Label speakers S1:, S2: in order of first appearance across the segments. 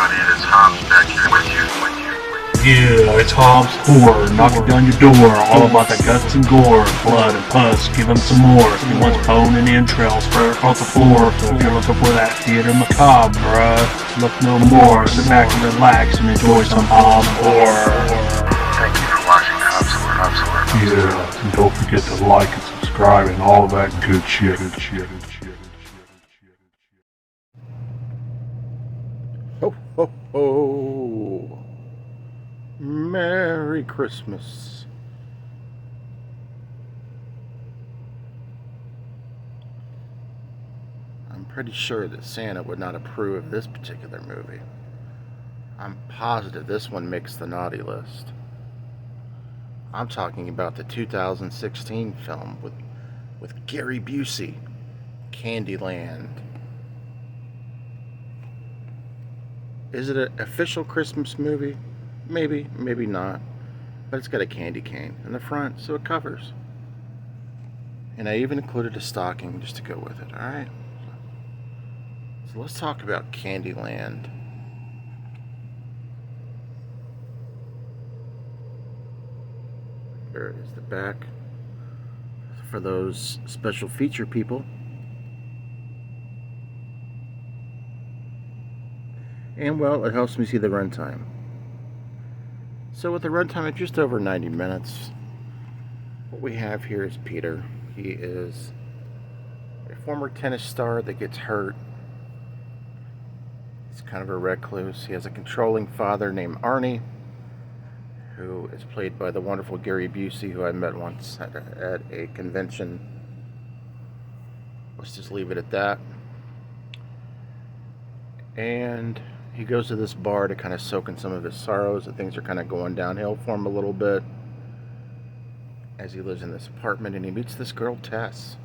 S1: everybody. It is Hobbs back here with you.
S2: Yeah, it's Hobbs Horror, knocking down your door, all about the guts and gore, blood and pus, give him some more. He wants bone and entrails spread across the floor, so if you're looking for that theater macabre, look no more. Sit back and relax and enjoy some Hobbs Horror.
S1: Thank you for watching Hobbs Horror.
S2: Yeah, and don't forget to like and subscribe and all that good shit.
S3: Ho, ho, ho. Merry Christmas. I'm pretty sure that Santa would not approve of this particular movie. I'm positive this one makes the naughty list. I'm talking about the 2016 film with Gary Busey, Candiland. Is it an official Christmas movie? Maybe, maybe not. But it's got a candy cane in the front, so it covers. And I even included a stocking just to go with it, alright? So let's talk about Candiland. There is the back for those special feature people. And well, it helps me see the runtime. So with the runtime of just over 90 minutes, what we have here is Peter. He is a former tennis star that gets hurt. He's kind of a recluse. He has a controlling father named Arnie, who is played by the wonderful Gary Busey, who I met once at a convention. Let's just leave it at that. And he goes to this bar to kind of soak in some of his sorrows, and things are kind of going downhill for him a little bit as he lives in this apartment, and he meets this girl, Tess.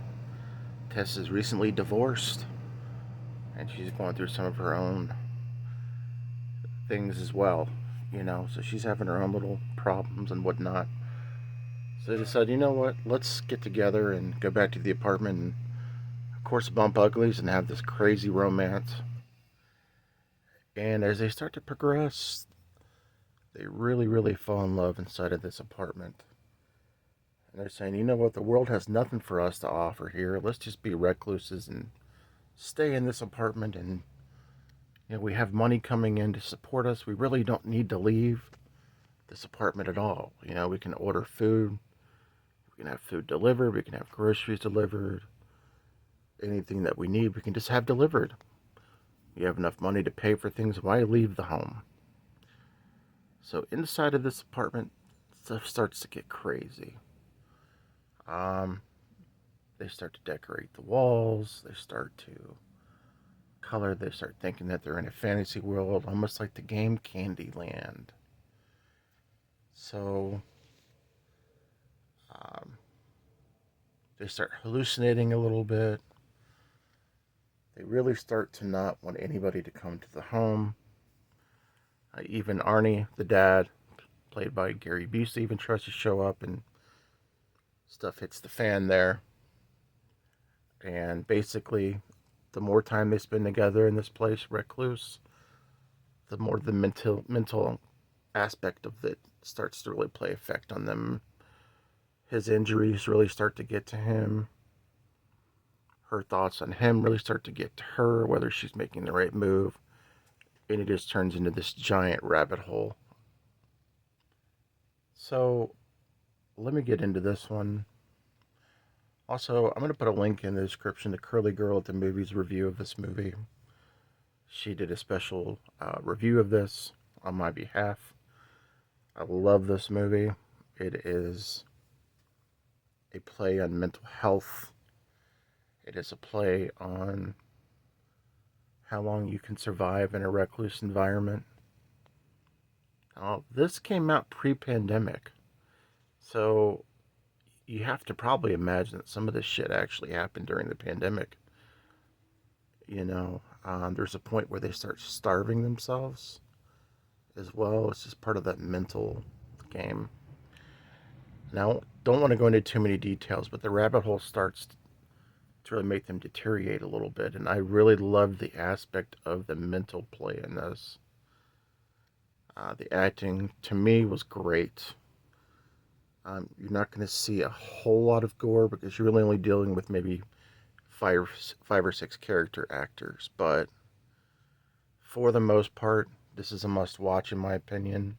S3: Tess is recently divorced, and she's going through some of her own things as well, so she's having her own little problems and whatnot. So they decide, you know what, let's get together and go back to the apartment and, of course, bump uglies and have this crazy romance. And as they start to progress, they really, really fall in love inside of this apartment. And they're saying, you know what, the world has nothing for us to offer here. Let's just be recluses and stay in this apartment. And, we have money coming in to support us. We really don't need to leave this apartment at all. We can order food. We can have food delivered. We can have groceries delivered. Anything that we need, we can just have delivered. You have enough money to pay for things, why leave the home? So inside of this apartment, stuff starts to get crazy. They start to decorate the walls, they start to color, they start thinking that they're in a fantasy world, almost like the game Candiland. So, they start hallucinating a little bit. They really start to not want anybody to come to the home. Even Arnie, the dad, played by Gary Busey, even tries to show up, and stuff hits the fan there. And basically, the more time they spend together in this place, recluse, the more the mental aspect of it starts to really play effect on them. His injuries really start to get to him. Her thoughts on him really start to get to her, whether she's making the right move, and it just turns into this giant rabbit hole. So let me get into this one. Also, I'm going to put a link in the description to Curly Girl at the Movies review of this movie. She did a special review of this on my behalf. I love this movie. It is a play on mental health. It is a play on how long you can survive in a recluse environment. Now, this came out pre-pandemic, so you have to probably imagine that some of this shit actually happened during the pandemic. There's a point where they start starving themselves as well. It's just part of that mental game. Now, don't want to go into too many details, but the rabbit hole starts to really make them deteriorate a little bit. And I really love the aspect of the mental play in this. The acting, to me, was great. You're not going to see a whole lot of gore because you're really only dealing with maybe five or six character actors. But for the most part, this is a must-watch in my opinion.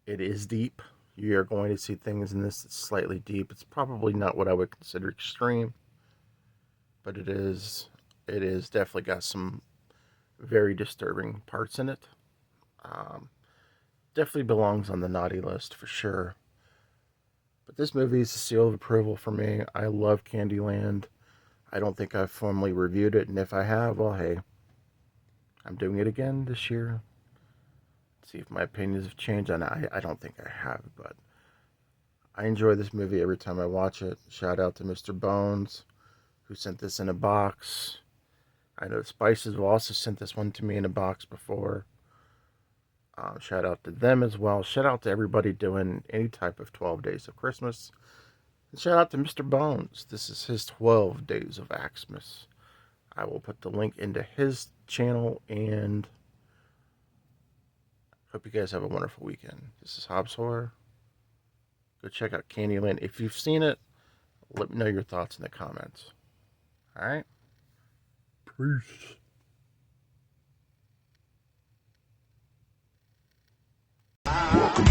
S3: It is deep. You're going to see things in this that's slightly deep. It's probably not what I would consider extreme, but it is definitely got some very disturbing parts in it. Definitely belongs on the naughty list for sure. But this movie is a seal of approval for me. I love Candiland. I don't think I've formally reviewed it, and if I have, well, hey, I'm doing it again this year. See if my opinions have changed on it. I don't think I have, but I enjoy this movie every time I watch it. Shout out to Mr. Bones, who sent this in a box. I know Spices have also sent this one to me in a box before. Shout out to them as well. Shout out to everybody doing any type of 12 Days of Christmas. And shout out to Mr. Bones. This is his 12 Days of AxE'Mas. I will put the link into his channel, and hope you guys have a wonderful weekend. This is Hobbs Horror. Go check out Candiland. If you've seen it, let me know your thoughts in the comments. Alright? Peace.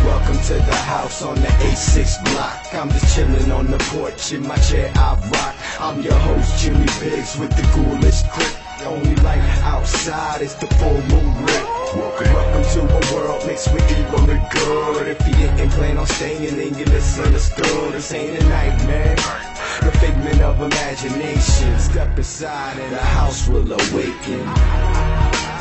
S4: Welcome to the house on the A6 block. I'm just chilling on the porch in my chair I rock. I'm your host Jimmy Biggs with the ghoulish grip. The only light outside is the full moon lit. Welcome to a world mixed with evil and good. If you didn't plan on staying, then you misunderstood. This ain't a nightmare, the figment of imagination. Step aside and the house will awaken.